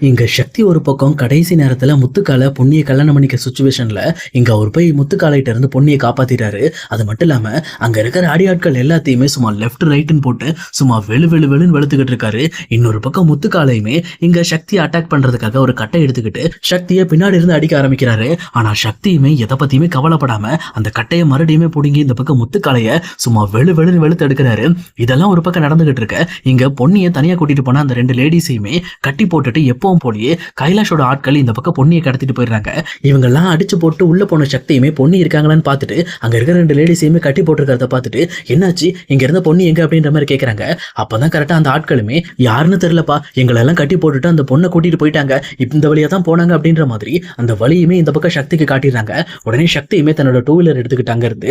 இங்க சக்தி ஒரு பக்கம் கடைசி நேரத்துல முத்துக்கால பொன்னியை கல்யாணம் பண்ணிக்க சுச்சுவேஷன்ல இங்க அவர் போய் முத்துக்காலிட்ட இருந்து பொன்னியை காப்பாத்திட்டாரு. அது மட்டும் இல்லாம அங்க இருக்கிற அடியாட்கள் எல்லாத்தையுமே சும்மா லெஃப்ட் ரைட்னு போட்டு சும்மா வெளுன்னு வெளுத்துக்கிட்டு இருக்காரு. இன்னொரு பக்கம் முத்துக்காலையுமே இங்க சக்தியை அட்டாக் பண்றதுக்காக ஒரு கட்டை எடுத்துக்கிட்டு சக்தியை பின்னாடி இருந்து அடிக்க ஆரம்பிக்கிறாரு. ஆனா சக்தியுமே எதை பத்தியுமே கவலைப்படாம அந்த கட்டையை மறுபடியுமே பிடுங்கி இந்த பக்கம் முத்துக்காலைய சும்மா வெளுன்னு வெளுத்து எடுக்கிறாரு. இதெல்லாம் ஒரு பக்கம் நடந்துகிட்டு இருக்க இங்க பொன்னியை தனியா கூட்டிட்டு போன அந்த ரெண்டு லேடிஸையுமே கட்டி போட்டுட்டு எப்பவும் போலயே கைலாஷோட ஆட்கள் இந்த பக்கம் பொன்னியை கடத்திட்டு போயிடுறாங்க. இவங்க எல்லாம் அடிச்சு போட்டு உள்ள போன சக்தியுமே பொன்னி இருக்காங்களான்னு பார்த்துட்டு அங்க இருக்கிற ரெண்டு லேடிஸையுமே கட்டி போட்டுருக்கிறத பார்த்துட்டு என்னாச்சு இங்க இருந்த பொன்னி எங்க அப்படின்ற மாதிரி கேட்கறாங்க. அப்பதான் கரெக்டா அந்த ஆட்களுமே யாருன்னு தெரியலப்பா, எங்களை எல்லாம் கட்டி போட்டுட்டு அந்த பொண்ணை கூட்டிட்டு போயிட்டாங்க, இந்த வழியா தான் போனாங்க அப்படின்ற மாதிரி அந்த வழியுமே இந்த பக்கம் சக்திக்கு காட்டிடுறாங்க. உடனே சக்தியுமே தன்னோட டூ வீலர் எடுத்துக்கிட்டு அங்க இருந்து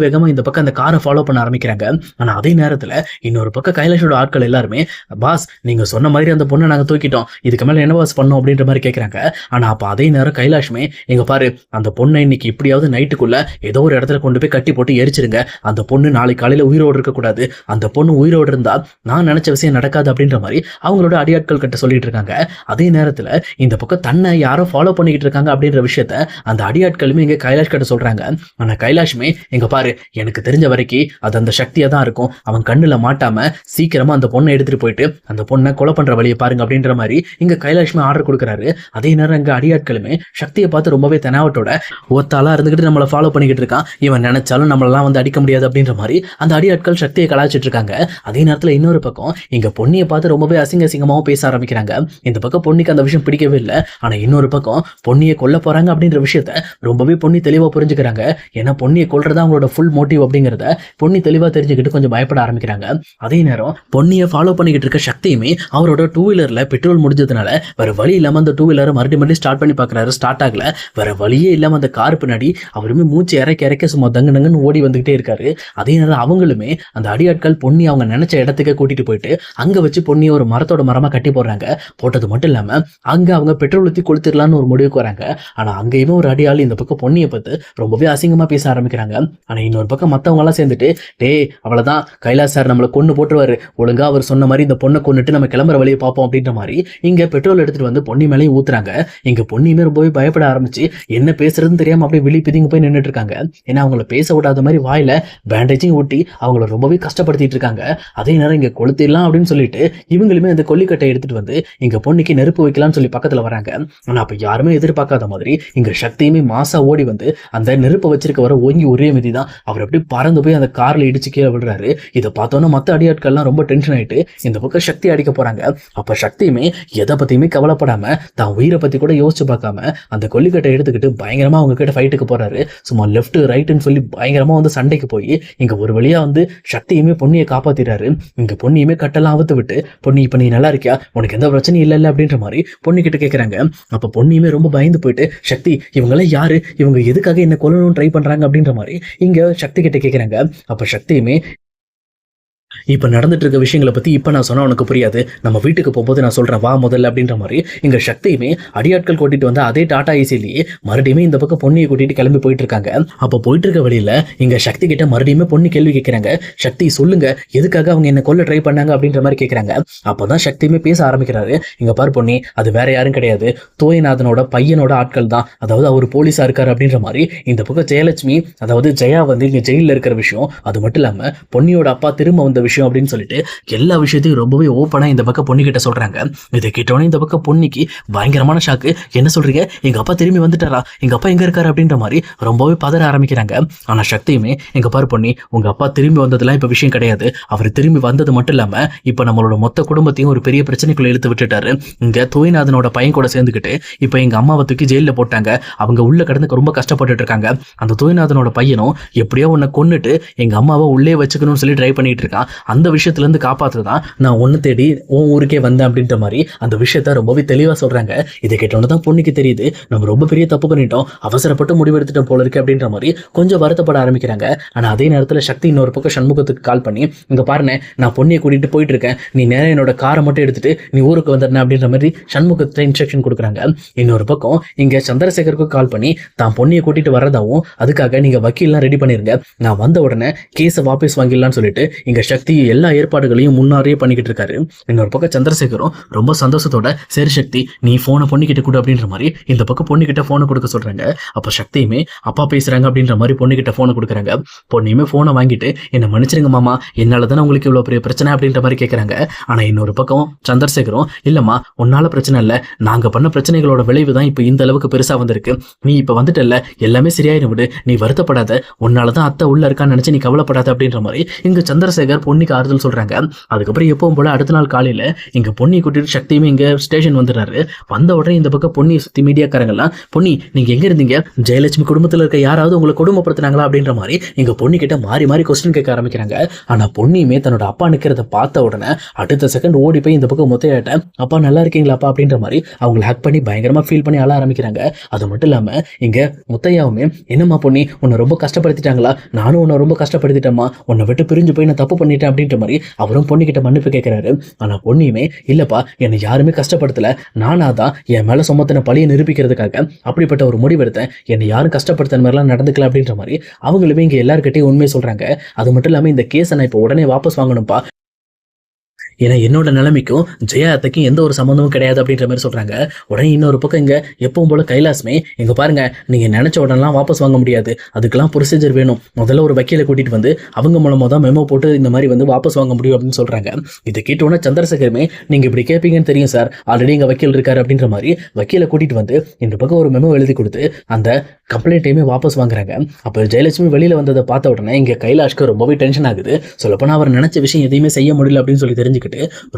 வேகமா இந்த பக்கம் அந்த காரை ஃபாலோ பண்ண ஆரம்பிக்கிறாங்க. ஆனா அதே நேரத்துல இன்னொரு பக்கம் கைலாஷோட ஆட்கள் எல்லாருமே, பாஸ் நீங்க சொன்ன மாதிரி அந்த பொண்ணை நாங்க தூக்கிட்டோம், இதுக்கு மேல என்ன பாஸ் பண்ணோம் அப்படின்ற மாதிரி கேட்கறாங்க. ஆனா அப்ப அதே நேரம் கைலாஷ்மே, எங்க பாரு அந்த பொண்ணை இன்னைக்கு இப்படியாவது நைட்டுக்குள்ள ஏதோ ஒரு இடத்துல கொண்டு போய் கட்டி போட்டு எரிச்சிருங்க, அந்த பொண்ணு நாளை காலையில உயிரோடு இருக்க கூடாது, அந்த பொண்ணு உயிரோடு இருந்தா நான் நினைச்ச விஷயம் நடக்காது அப்படின்ற மாதிரி அவங்களோட அடியாட்கள் கிட்ட சொல்லிட்டு இருக்காங்க. அதே நேரத்துல இந்த பக்கம் தன்னை யாரோ ஃபாலோ பண்ணிக்கிட்டு இருக்காங்க அப்படின்ற விஷயத்த அந்த அடியாட்களுமே இங்க கைலாஷ் கிட்ட சொல்றாங்க. ஆனா கைலாஷ்மே, எங்க பாரு எனக்கு தெரிஞ்ச வரைக்கும் அது அந்த சக்தியா தான் இருக்கும், அவன் கண்ணுல மாட்டாம சீக்கிரமா அந்த பொண்ணை எடுத்துட்டு போயிட்டு அந்த பொண்ணை கொலை பண்ற வழியை பாருங்க அப்படின்ற மாதிரி இங்க கைலாஷ்மே ஆர்டர் கொடுக்குறாரு. அதே நேரம் இங்க அடியாட்களுமே சக்தியை பார்த்து ரொம்பவே தெனாவட்டோட ஒத்தாலா இருந்துகிட்டு நம்மளை ஃபாலோ பண்ணிக்கிட்டு இருக்கான், இவன் நினைச்சாலும் நம்மளெல்லாம் வந்து அடிக்க முடியாது அப்படின்ற மாதிரி அந்த அடியாட்கள் சக்தியை கலாச்சிட்டு இருக்காங்க. அதே நேரத்துல இன்னொரு பக்கம் இங்க பொன்னியை பார்த்து ரொம்பவே அசிங்கமாவும் பேச ஆரம்பிக்கிறாங்க. இந்த பக்கம் பொன்னிக்கு அந்த விஷயம் பிடிக்கவே இல்லை. ஆனா இன்னொரு பக்கம் பொன்னியை கொல்ல போறாங்க அப்படின்ற விஷயத்த ரொம்பவே பொன்னி தெளிவா புரிஞ்சுக்கிறாங்க. ஏன்னா பொன்னியை கொல்றதா அவங்களோட ஃபுல் மோட்டிவ் அப்படிங்கிறத பொன்னி தெளிவா தெரிஞ்சுக்கிட்டு கொஞ்சம் பயப்பட ஆரம்பிக்கிறாங்க. அதே நேரம் பொன்னியை ஃபாலோ பண்ணிக்கிட்டு இருக்க சக்தியுமே அவரோட டூ வீலர்ல பெட்ரோல் முடிஞ்சதுனால வேற வழி இல்லாம அந்த டூ வீலரை மறுபடியும் ஸ்டார்ட் பண்ணி பாக்குறாரு. ஸ்டார்ட் ஆகல. வேற வழியே இல்லாம அந்த கார் பின்னாடி அவருமே மூச்சு இறக்க சும்மா தங்குன்னு ஓடி வந்துகிட்டே இருக்காரு. அதே நேரம் அவங்களுமே அந்த அடியாட்கள் பொன்னி அவங்க நினைச்ச இடத்துக்கு கூட்டிட்டு போயிட்டு அங்க வச்சு பொன்னியை ஒரு மரத்தோட மரமா கட்டி போடுறாங்க. போட்டது மட்டும் இல்லாம அங்க அவங்க பெட்ரோல் ஊத்தி கொளுத்திடலான்னு ஒரு முடிவுக்கு வராங்க. ஆனா அங்கேயுமே ஒரு அடியாள் இந்த பக்கம் பொன்னியை பார்த்து ரொம்பவே அசிங்கமா பேச ஆரம்பிக்கிறாங்க. ஆனா இன்னொரு பக்கம் மத்தவங்க எல்லாம் சேர்ந்துட்டு, டே அவ்வளவுதான் கைலாஷ் சார் நம்மளை கொண்டு போட்டுருவாரு, ஒழுங்கா அவர் சொன்ன மாதிரி இந்த பொண்ணை கொண்டுட்டு நம்ம கிளம்புற வழியை பார்ப்போம் அப்படின்ற மாதிரி இங்க பெட்ரோல் எடுத்துட்டு வந்து பொன்னி மேலேயும் ஊத்துறாங்க. இங்க பொன்னியுமே ரொம்பவே பயப்பட ஆரம்பிச்சு என்ன பேசுறதுன்னு தெரியாம அப்படியே விழி பிதிங்க போய் நின்றுட்டு இருக்காங்க. ஏன்னா அவங்கள பேச விடாத மாதிரி வாயில பேண்டேஜிங் ஊட்டி அவங்கள ரொம்பவே கஷ்டப்படுத்திட்டு இருக்காங்க. அதே நேரம் இங்க கொளுத்திடலாம் அப்படின்னு சொல்லிட்டு இவங்களுமே அந்த கொல்லிக்கட்டை எடுத்துட்டு வந்து இங்க பொன்னிக்கு நெருப்பு வைக்கலாம்னு சொல்லி பக்கத்துல வராங்க. ஆனா அப்ப யாருமே எதிர்பார்க்காத மாதிரி இங்க சக்தியுமே மாசா ஓடி வந்து அந்த நெருப்பை வச்சிருக்க வர ஓங்கி ஒரே மிதி தான் அவர் அப்படியே பறந்து போய் அந்த கார்ல இடிச்சு கீழே விடுறாரு. இதை பார்த்தோன்னா மத்த அடியாட்கள்லாம் ரொம்ப டென்ஷன் ஆயிட்டு இந்த பக்கம் சக்தி அடிக்க போறாங்க. அப்ப சக்தியுமே எதை பத்தியுமே கவலைப்படாம தான் உயிரை பத்தி கூட யோசிச்சு பார்க்காம அந்த கொல்லிக்கட்டை எடுத்துக்கிட்டு பயங்கரமா அவங்க கிட்ட ஃபைட்டுக்கு போறாரு. சும்மா லெஃப்ட் ரைட்னு சொல்லி பயங்கரமா வந்து சண்டைக்கு போய் இங்க ஒரு வழியா வந்து சக்தியுமே பொன்னியை காப்பாத்திறாரு. இங்க பொன்னியுமே கட்டெல்லாம் அவுத்து விட்டு, பொன்னி இப்ப நீ நல்லா இருக்கியா, உனக்கு எந்த பிரச்சனையும் இல்ல அப்படின்ற மாதிரி பொன்னி கிட்ட கேட்கறாங்க. அப்ப பொன்னியுமே ரொம்ப பயந்து போயிட்டு, சக்தி இவங்கெல்லாம் யாரு, இவங்க எதுக்காக என்ன கொல்லணும்னு ட்ரை பண்றாங்க அப்படின்ற மாதிரி இங்க சக்தி கிட்ட கேட்கறாங்க. அப்ப சக்தியுமே, இப்ப நடந்துட்டு இருக்க விஷயங்களை பத்தி இப்ப நான் சொன்னா உனக்கு புரியாது, நம்ம வீட்டுக்கு போகும்போது நான் சொல்றேன் வா முதல்ல அப்படின்ற மாதிரி இங்க சக்தியுமே அடியாட்கள் கூட்டிட்டு வந்து அதே டாடா ஏசிலேயே மறுபடியும் இந்த பக்கம் பொன்னியை கூட்டிட்டு கிளம்பி போயிட்டு இருக்காங்க. அப்ப போயிட்டு இருக்க வழியில இங்க சக்தி கிட்ட மறுபடியும் பொன்னி கேள்வி கேட்கறாங்க. சக்தி சொல்லுங்க, எதுக்காக அவங்க என்ன கொல்ல ட்ரை பண்ணாங்க அப்படின்ற மாதிரி கேட்கறாங்க. அப்பதான் சக்தியுமே பேச ஆரம்பிக்கிறாரு. இங்க பாரு பொன்னி, அது வேற யாரும் கிடையாது, தோயநாதனோட பையனோட ஆட்கள் தான், அதாவது அவர் போலீஸா இருக்காரு அப்படின்ற மாதிரி இந்த பக்கம் ஜெயலட்சுமி அதாவது ஜெயா வந்து இங்க ஜெயில இருக்கிற விஷயம், அது மட்டும் இல்லாம பொன்னியோட அப்பா திரும்ப வந்த விஷயம் அப்படின்னு சொல்லிட்டு எல்லா விஷயத்தையும் ரொம்பவே ஓப்பனா இந்த பக்கம் பொன்னி கிட்ட சொல்றாங்க. இதை கேட்டோன்னே இந்த பக்கம் பொன்னிக்கு பயங்கரமான ஷாக்கு. என்ன சொல்றீங்க, எங்க அப்பா திரும்பி வந்துட்டாரா, எங்க அப்பா எங்க இருக்காரு அப்படின்ற மாதிரி ரொம்பவே பதற ஆரம்பிக்கிறாங்க. ஆனா சக்தியுமே, எங்க பாரு பொன்னி, உங்க அப்பா திரும்பி வந்ததுலாம் இப்ப விஷயம் கிடையாது, அவர் திரும்பி வந்தது மட்டும் இல்லாம இப்ப நம்மளோட மொத்த குடும்பத்தையும் ஒரு பெரிய பிரச்சனைக்குள்ள இழுத்து விட்டுட்டாரு. இங்க தோய்நாதனோட பையன் கூட சேர்ந்துக்கிட்டு இப்ப எங்க அம்மாவை தூக்கி ஜெயில போட்டாங்க, அவங்க உள்ள கடந்து ரொம்ப கஷ்டப்பட்டுட்டு இருக்காங்க. அந்த தோய்நாதனோட பையனும் எப்படியோ உன்னை கொன்னுட்டு எங்க அம்மாவை உள்ளே வச்சுக்கணும்னு சொல்லி ட்ரை பண்ணிட்டு இருக்கான். அந்த விஷயத்துல இருந்து காப்பாற்றுதான் நான் ஒன்னு தேடி உன் ஊருக்கே வந்தேன் அப்படின்ற மாதிரி அந்த விஷயத்த ரொம்பவே தெளிவா சொல்றாங்க. இதை கேட்டோன்னு தான் பொண்ணுக்கு தெரியுது, நம்ம ரொம்ப பெரிய தப்பு பண்ணிட்டோம், அவசரப்பட்டு முடிவெடுத்துட்டோம் போல இருக்கு அப்படின்ற மாதிரி கொஞ்சம் வருத்தப்பட ஆரம்பிக்கிறாங்க. ஆனா அதே நேரத்துல சக்தி இன்னொரு பக்கம் சண்முகத்துக்கு கால் பண்ணி, இங்க பாருங்க நான் பொண்ணியை கூட்டிட்டு போயிட்டு இருக்கேன், நீ நேரம் என்னோட காரை மட்டும் எடுத்துட்டு நீ ஊருக்கு வந்துடுறேன் அப்படின்ற மாதிரி சண்முகத்தை இன்ஸ்ட்ரக்ஷன் கொடுக்குறாங்க. இன்னொரு பக்கம் இங்க சந்திரசேகருக்கு கால் பண்ணி தான் பொண்ணியை கூட்டிட்டு வரதாவும் அதுக்காக நீங்க வக்கீல்லாம் ரெடி பண்ணிருங்க, நான் வந்த உடனே கேஸை வாபஸ் வாங்கிடலாம்னு சொல்லிட்டு இங்க சக்தி சக்தி எல்லா ஏற்பாடுகளையும் முன்னாடியே பண்ணிக்கிட்டு இருக்காரு. இன்னொரு பக்கம் சந்திரசேகரும் ரொம்ப சந்தோஷத்தோட சரி சக்தி நீ போனை பொண்ணுகிட்ட கொடு அப்படின்ற மாதிரி இந்த பக்கம் பொண்ணுகிட்ட போனை கொடுக்க சொல்றாங்க. அப்ப சக்தியுமே அப்பா பேசுறாங்க அப்படின்ற மாதிரி பொண்ணுகிட்ட போனை கொடுக்குறாங்க. பொண்ணுமே போனை வாங்கிட்டு என்ன மன்னிச்சிருங்க மாமா, என்னால தானே உங்களுக்கு இவ்வளவு பெரிய பிரச்சனை அப்படின்ற மாதிரி கேட்கறாங்க. ஆனா இன்னொரு பக்கம் சந்திரசேகரும் இல்லம்மா உன்னால பிரச்சனை இல்ல, நாங்க பண்ண பிரச்சனைகளோட விளைவு தான் இப்ப இந்த அளவுக்கு பெருசா வந்திருக்கு. நீ இப்ப வந்துட்டல்ல, எல்லாமே சரியாயிடும் விடு, நீ வருத்தப்படாத, உன்னாலதான் அத்தை உள்ள இருக்கான்னு நினைச்சு நீ கவலைப்படாத அப்படின்ற மாதிரி இங்க சந்திரசேகர் பொன்னிக்கு ஆறுதல் சொல்றாங்க. அதுக்கப்புறம் எப்பவும் போல அடுத்த நாள் காலையில இங்க பொன்னி கூட்டிட்டு சக்தியுமே இங்க ஸ்டேஷன் வந்துடுறாரு. வந்த உடனே இந்த பக்கம் பொன்னி சுத்தி மீடியாக்காரங்க எல்லாம் பொன்னி நீங்க எங்க இருந்தீங்க, ஜெயலட்சுமி குடும்பத்துல இருக்க யாராவது உங்களை கொடுமைப்படுத்தினாங்களா அப்படின்ற மாதிரி இங்க பொன்னி கிட்ட மாறி மாறி கொஸ்டின் கேட்க ஆரம்பிக்கிறாங்க. ஆனா பொன்னியுமே தன்னோட அப்பா நிக்கிறத பார்த்த உடனே அடுத்த செகண்ட் ஓடி போய் இந்த பக்கம் முத்தையாட்ட அப்பா நல்லா இருக்கீங்களா அப்பா அப்படின்ற மாதிரி அவங்களை ஹேக் பண்ணி பயங்கரமா ஃபீல் பண்ணி அழ ஆரம்பிக்கிறாங்க. அது மட்டும் இல்லாம இங்க முத்தையாவுமே என்னம்மா பொன்னி உன்னை ரொம்ப கஷ்டப்படுத்திட்டாங்களா, நானும் உன்னை ரொம்ப கஷ்டப்படுத்திட்டேம்மா, உன்னை விட்டு பிரிஞ்சு போய் நான் தப்பு பண்ணிட்டேன் அப்படின்ற மாதிரி அவரும் பொண்ணுகிட்ட மன்னிப்பு கேட்கிறாரு. ஆனா பொன்னியுமே இல்லப்பா என்னை யாருமே கஷ்டப்படுத்தல, நானா தான் என் மேல சுமத்தின பழியை நிரூபிக்கிறதுக்காக அப்படிப்பட்ட ஒரு முடிவெடுத்தேன், என்னை யாரும் கஷ்டப்படுத்த மாதிரிலாம் நடந்துக்கல அப்படின்ற மாதிரி அவங்களுமே இங்க எல்லாருக்கிட்டையும் உண்மையை சொல்றாங்க. அது மட்டும் இல்லாம இந்த கேஸை நான் இப்போ உடனே வாபஸ் வாங்கணும்ப்பா, ஏன்னா என்னோட நிலைமைக்கும் ஜெயா அத்தைக்கும் எந்த ஒரு சம்மந்தமும் கிடையாது அப்படின்ற மாதிரி சொல்றாங்க. உடனே இன்னொரு பக்கம் இங்க எப்பவும் போல கைலாசமே இங்க பாருங்க நீங்க நினைச்ச உடனெல்லாம் வாபஸ் வாங்க முடியாது, அதுக்கெல்லாம் ப்ரொசீஜர் வேணும், முதல்ல ஒரு வக்கீலை கூட்டிட்டு வந்து அவங்க மூலமா தான் மெமோ போட்டு இந்த மாதிரி வந்து வாபஸ் வாங்க முடியும் அப்படின்னு சொல்றாங்க. இதை கேட்டோன்னா சந்திரசேகருமே நீங்க இப்படி கேட்பீங்கன்னு தெரியும் சார், ஆல்ரெடி இங்க வக்கீல் இருக்காரு அப்படின்ற மாதிரி வக்கீலை கூட்டிட்டு வந்து இந்த பக்கம் ஒரு மெமோ எழுதி கொடுத்து அந்த கம்ப்ளைண்ட்டையுமே வாபஸ் வாங்குறாங்க. அப்போ ஜெயலட்சுமி வெளியில வந்ததை பார்த்த உடனே இங்க கைலாஷ்க்கு ரொம்பவே டென்ஷன் ஆகுது. சொல்லப்போனா அவர் நினைச்ச விஷயம் எதையுமே செய்ய முடியல அப்படின்னு சொல்லி தெரிஞ்சுக்கிட்டு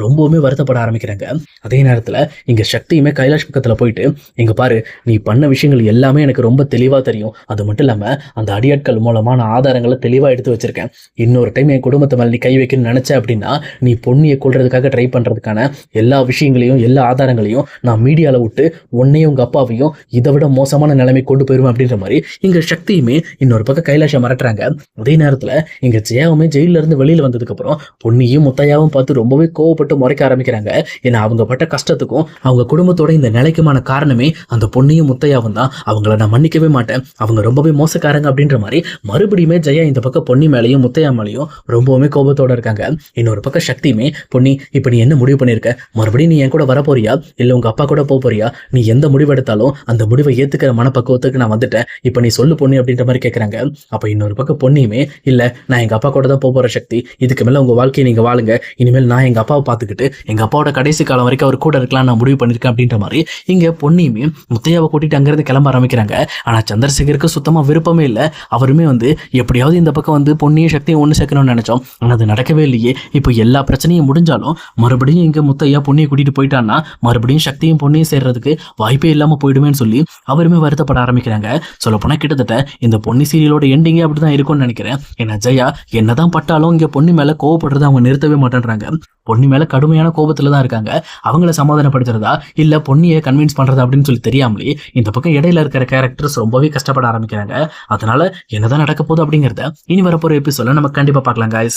ரொம்பவுமே வருத்தப்பட ஆரம்பிக்கிறாங்க. அதே நேரத்துல இங்க சக்தியுமே கைலாஷ் பக்கத்துல போயிட்டு இங்க பாரு நீ பண்ண விஷயங்கள் எல்லாமே எனக்கு ரொம்ப தெளிவா தெரியும், அது மட்டும் இல்லாம அந்த அடியாட்கள் மூலமா நான் ஆதாரங்களை தெளிவா எடுத்து வச்சிருக்கேன், இன்னொரு டைம் என் குடும்பத்தை மேல நீ கை வைக்கணும்னு நினைச்ச அப்படின்னா நீ பொன்னியை கொள்றதுக்காக ட்ரை பண்றதுக்கான எல்லா விஷயங்களையும் எல்லா ஆதாரங்களையும் நான் மீடியால விட்டு உன்னையும் உங்க அப்பாவையும் இதை விட மோசமான நிலைமை கொண்டு போயிருவேன் அப்படின்ற மாதிரி இங்க சக்தியுமே இன்னொரு பக்கம் கைலாஷை மிரட்டுறாங்க. அதே நேரத்துல இங்க ஜெயாவுமே ஜெயில இருந்து வெளியில வந்ததுக்கு அப்புறம் பொன்னியும் முத்தையாவும் பார்த்து ரொம்பவே கோவப்பட்டு முறைக்க ஆரம்பிக்கிறாங்க. ஏன்னா அவங்க பட்ட கஷ்டத்துக்கும் அவங்க குடும்பத்தோட இந்த நிலைக்குமான காரணமே அந்த பொன்னியும் முத்தையாவும் தான், அவங்கள நான் மன்னிக்கவே மாட்டேன், அவங்க ரொம்பவே மோசக்காரங்க அப்படின்ற மாதிரி மறுபடியுமே ஜெயா இந்த பக்கம் பொன்னி மேலையும் முத்தையா மேலையும் ரொம்பவுமே கோபத்தோட இருக்காங்க. இன்னொரு பக்கம் சக்தியுமே பொன்னி இப்ப நீ என்ன முடிவு பண்ணிருக்க, மறுபடியும் நீ என் கூட வர போறியா இல்ல உங்க அப்பா கூட போக போறியா, நீ எந்த முடிவு எடுத்தாலும் அந்த முடிவை ஏத்துக்கிற மனப்பக்குவத்துக்கு நான் வந்துட்டேன், இப்ப நீ சொல்லு பொன்னி அப்படின்ற மாதிரி கேட்கறாங்க. அப்ப இன்னொரு பக்கம் பொன்னியுமே இல்ல நான் எங்க அப்பா கூட தான் போற சக்தி, இதுக்கு மேல உங்க வாழ்க்கையை நீங்க வாழுங்க, இனிமேல் நான் எங்க அப்பாவை பார்த்துக்கிட்டு எங்க அப்பாவோட கடைசி காலம் வரைக்கும் அவர் கூட இருக்கலாம் நான் முடிவு பண்ணிருக்கேன் அப்படின்ற மாதிரி இங்க பொன்னியுமே முத்தையாவை கூட்டிட்டு அங்கிருந்து கிளம்ப ஆரம்பிக்கிறாங்க. ஆனா சந்திரசேகருக்கு சுத்தமா விருப்பமே இல்லை. அவருமே வந்து எப்படியாவது இந்த பக்கம் வந்து பொன்னியும் சக்தியும் ஒன்று சேர்க்கணும்னு நினைச்சோம், ஆனா அது நடக்கவே இல்லையே. இப்போ எல்லா பிரச்சனையும் முடிஞ்சாலும் மறுபடியும் இங்க முத்தையா பொன்னியை கூட்டிட்டு போயிட்டான்னா மறுபடியும் சக்தியும் பொன்னியும் சேர்றதுக்கு வாய்ப்பே இல்லாம போயிடுமேன்னு சொல்லி அவருமே வருத்தப்பட ஆரம்பிக்கிறாங்க. சொல்ல போனா கிட்டத்தட்ட இந்த பொன்னி சீரியலோட எண்டிங்கே அப்படிதான் இருக்கும்னு நினைக்கிறேன். ஏன்னா ஜெயா என்னதான் பட்டாலும் இங்க பொன்னி மேல கோவப்படுறதை அவங்க நிறுத்தவே மாட்டேன்றாங்க. பொன்னி மேல கடுமையான கோபத்துல தான் இருக்காங்க. அவங்கள சமாதானப்படுத்துறதா இல்ல பொன்னியை கன்வின்ஸ் பண்றதா அப்படின்னு சொல்லி தெரியாமலே இந்த பக்கம் இடையில இருக்கிற கேரக்டர்ஸ் ரொம்பவே கஷ்டப்பட ஆரம்பிக்கிறாங்க. அதனால என்னதான் நடக்க போகுது அப்படிங்கறத இனி வரப்போற எபிசோட்ல நம்ம கண்டிப்பா பார்க்கலாம் guys.